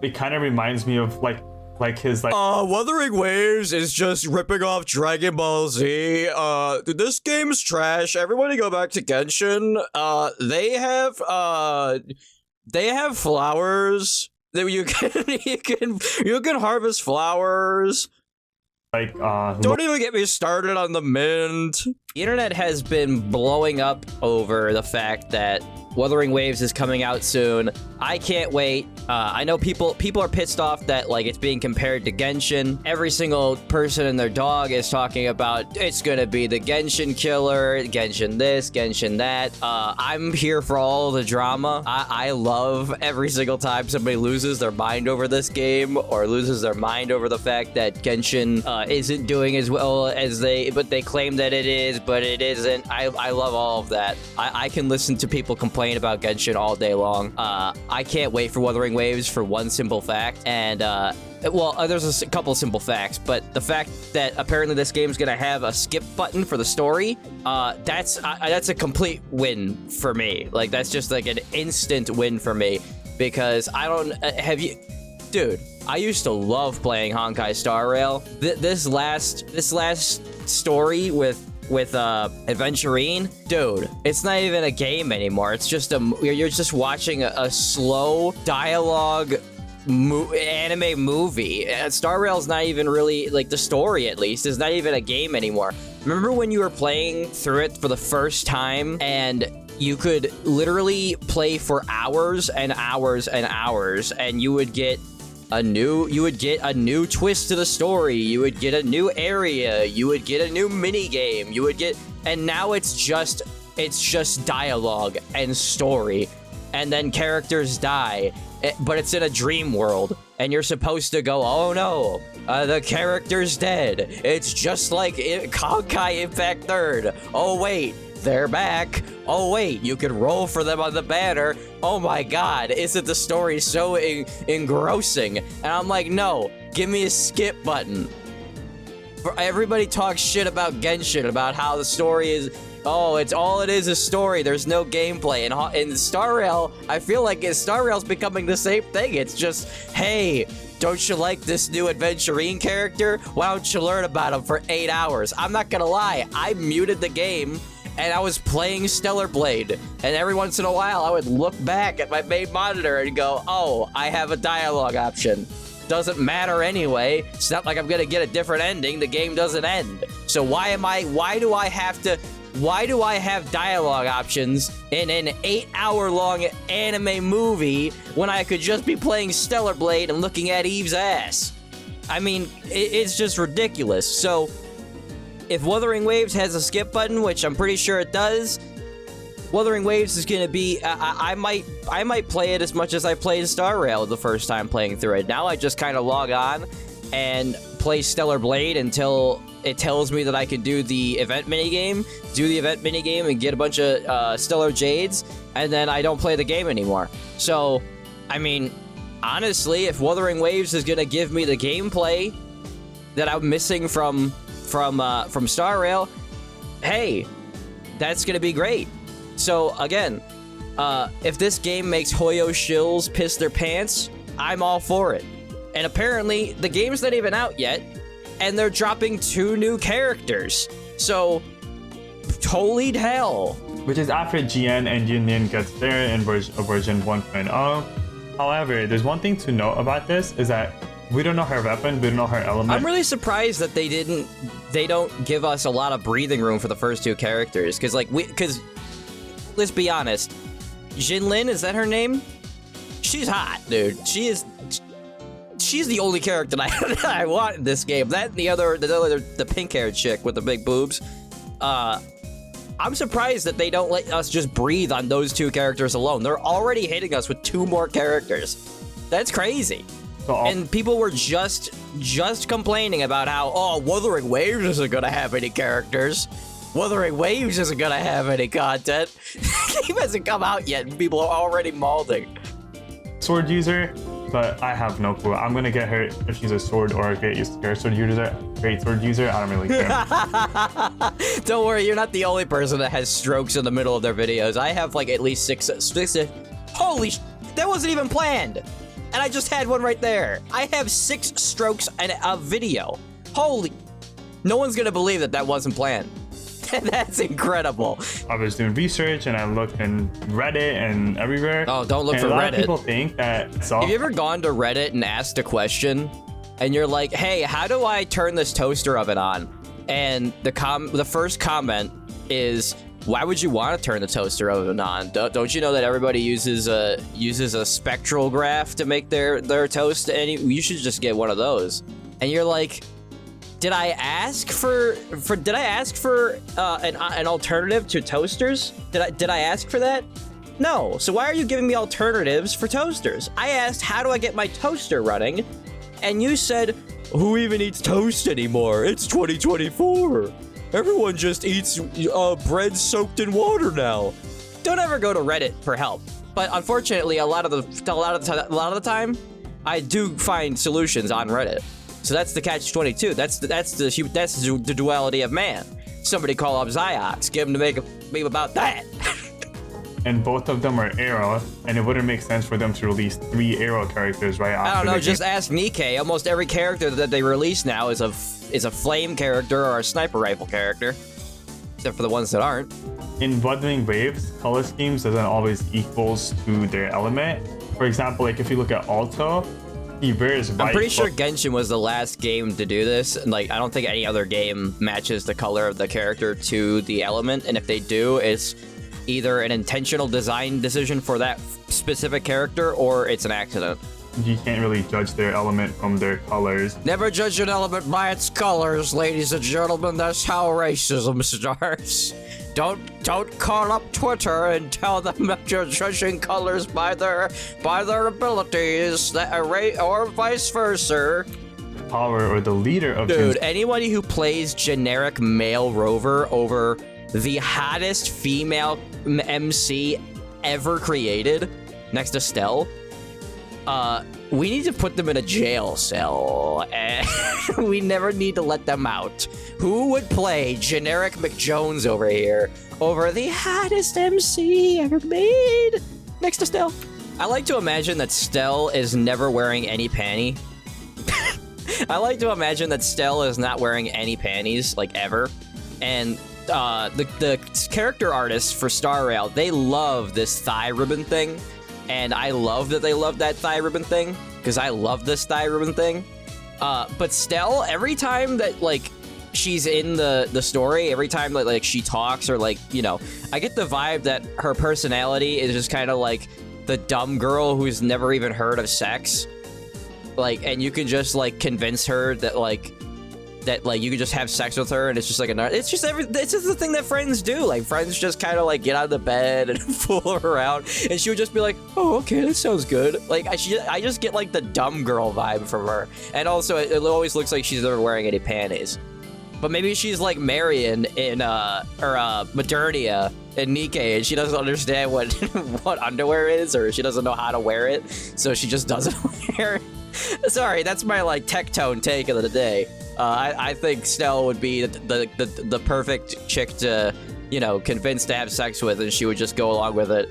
it kind of reminds me of like his like. Wuthering Waves is just ripping off Dragon Ball Z. Dude, this game's trash. Everybody go back to Genshin. They have flowers that you can harvest flowers. Like, don't even get me started on the mint. The internet has been blowing up over the fact that Wuthering Waves is coming out soon. I can't wait. I know people are pissed off that like it's being compared to Genshin. Every single person and their dog is talking about it's gonna be the Genshin killer, Genshin this, Genshin that. I'm here for all the drama. I love every single time somebody loses their mind over this game or loses their mind over the fact that Genshin isn't doing as well as they claim that it is, but it isn't. I love all of that. I can listen to people complain about Genshin all day long. I can't wait for Wuthering Waves for one simple fact, and there's a couple simple facts, but the fact that apparently this game's gonna have a skip button for the story, that's a complete win for me. Like, that's just like an instant win for me, because I don't dude, I used to love playing Honkai Star Rail. This last story with Adventurine, dude, it's not even a game anymore. It's just you're just watching a slow dialogue anime movie. Star Rail's not even really, like, the story at least is not even a game anymore. Remember when you were playing through it for the first time and you could literally play for hours and hours and hours, and you would get a new twist to the story, you would get a new area, you would get a new mini game, and now it's just dialogue and story, and then characters die, but it's in a dream world, and you're supposed to go, oh no, the character's dead. It's just like Honkai Impact 3rd. Oh wait, they're back. Oh wait, you can roll for them on the banner. Oh my god, isn't the story so engrossing? And I'm like, no, give me a skip button. Everybody talks shit about Genshin, about how the story is, oh, it's all it is story, there's no gameplay. And in Star Rail, I feel like Star Rail's becoming the same thing. It's just, hey, don't you like this new Adventurine character? Why don't you learn about him for 8 hours? I'm not gonna lie, I muted the game and I was playing Stellar Blade, and every once in a while I would look back at my main monitor and go, oh, I have a dialogue option. Doesn't matter anyway. It's not like I'm gonna get a different ending. The game doesn't end. So why do I have dialogue options in an 8-hour long anime movie when I could just be playing Stellar Blade and looking at Eve's ass? I mean, it's just ridiculous. So if Wuthering Waves has a skip button, which I'm pretty sure it does, Wuthering Waves is gonna be, I might play it as much as I played Star Rail the first time playing through it. Now I just kind of log on and play Stellar Blade until it tells me that I can do the event minigame, and get a bunch of Stellar Jades, and then I don't play the game anymore. So, I mean, honestly, if Wuthering Waves is gonna give me the gameplay that I'm missing from Star Rail, hey, that's gonna be great. So again, if this game makes Hoyo shills piss their pants, I'm all for it. And apparently, the game's not even out yet, and they're dropping 2 new characters. So, holy hell. Which is after GN and Union gets there in version 1.0. However, there's one thing to note about this, is that we don't know her weapon, we don't know her element. I'm really surprised that they don't give us a lot of breathing room for the first 2 characters, because let's be honest, Jinlin, is that her name? She's hot, dude. She's the only character I want in this game. That and the pink-haired chick with the big boobs. I'm surprised that they don't let us just breathe on those 2 characters alone. They're already hitting us with 2 more characters. That's crazy. And people were just complaining about how, oh, Wuthering Waves isn't gonna have any characters. Wuthering Waves isn't gonna have any content. The game hasn't come out yet, and people are already malding. Sword user, but I have no clue. I'm gonna get her if she's a sword or a great sword user. Great sword user, I don't really care. Don't worry, you're not the only person that has strokes in the middle of their videos. I have like at least 6. Holy sh! That wasn't even planned. And I just had one right there. I have 6 strokes and a video. Holy... No one's gonna believe that that wasn't planned. That's incredible. I was doing research and I looked in Reddit and everywhere. Oh, don't look and for a lot Reddit. of people think that Have you ever gone to Reddit and asked a question and you're like, hey, how do I turn this toaster oven on? And the first comment is, why would you want to turn the toaster oven on? Don't you know that everybody uses a spectral graph to make their toast? And you should just get one of those. And you're like, did I ask for an alternative to toasters? Did I ask for that? No. So why are you giving me alternatives for toasters? I asked, how do I get my toaster running? And you said, who even eats toast anymore? It's 2024. Everyone just eats bread soaked in water now. Don't ever go to Reddit for help. But unfortunately, a lot of the time, I do find solutions on Reddit. So that's the catch-22. That's the duality of man. Somebody call up Ziox, give him to make a meme about that. And both of them are Arrow, and it wouldn't make sense for them to release 3 Arrow characters right after. I don't know. Just ask Nikkei. Almost every character that they release now is a flame character or a sniper rifle character, except for the ones that aren't. In Wuthering Waves, color schemes doesn't always equals to their element. For example, like if you look at Alto, he wears white. I'm pretty sure Genshin was the last game to do this, and like I don't think any other game matches the color of the character to the element. And if they do, it's either an intentional design decision for that specific character or it's an accident. You can't really judge their element from their colors. Never judge an element by its colors, ladies and gentlemen. That's how racism starts. Don't call up Twitter and tell them that you're judging colors by their abilities, or vice versa. Power or the leader of Dude, anybody who plays generic male rover over the hottest female MC ever created, next to Stell, we need to put them in a jail cell, and we never need to let them out. Who would play generic McJones over here over the hottest MC ever made, next to Stell? I like to imagine that Stell is never wearing any panty. I like to imagine that Stell is not wearing any panties, like, ever. And the character artists for Star Rail, they love this thigh ribbon thing. And I love that they love that thigh ribbon thing, because I love this thigh ribbon thing. But Stell, every time that, like, she's in the story, every time that, like, she talks or, like, you know, I get the vibe that her personality is just kind of like the dumb girl who's never even heard of sex. Like, and you can just, like, convince her that, like, you can just have sex with her, and it's just like it's just the thing that friends do. Like, friends just kind of, like, get out of the bed and fool her around, and she would just be like, oh, okay, that sounds good. Like, I just get, like, the dumb girl vibe from her. And also, it always looks like she's never wearing any panties. But maybe she's like Marion in Modernia in Nikkei, and she doesn't understand what what underwear is, or she doesn't know how to wear it, so she just doesn't wear it. Sorry, that's my, like, tech-tone take of the day. I think Stell would be the perfect chick to, you know, convince to have sex with, and she would just go along with it.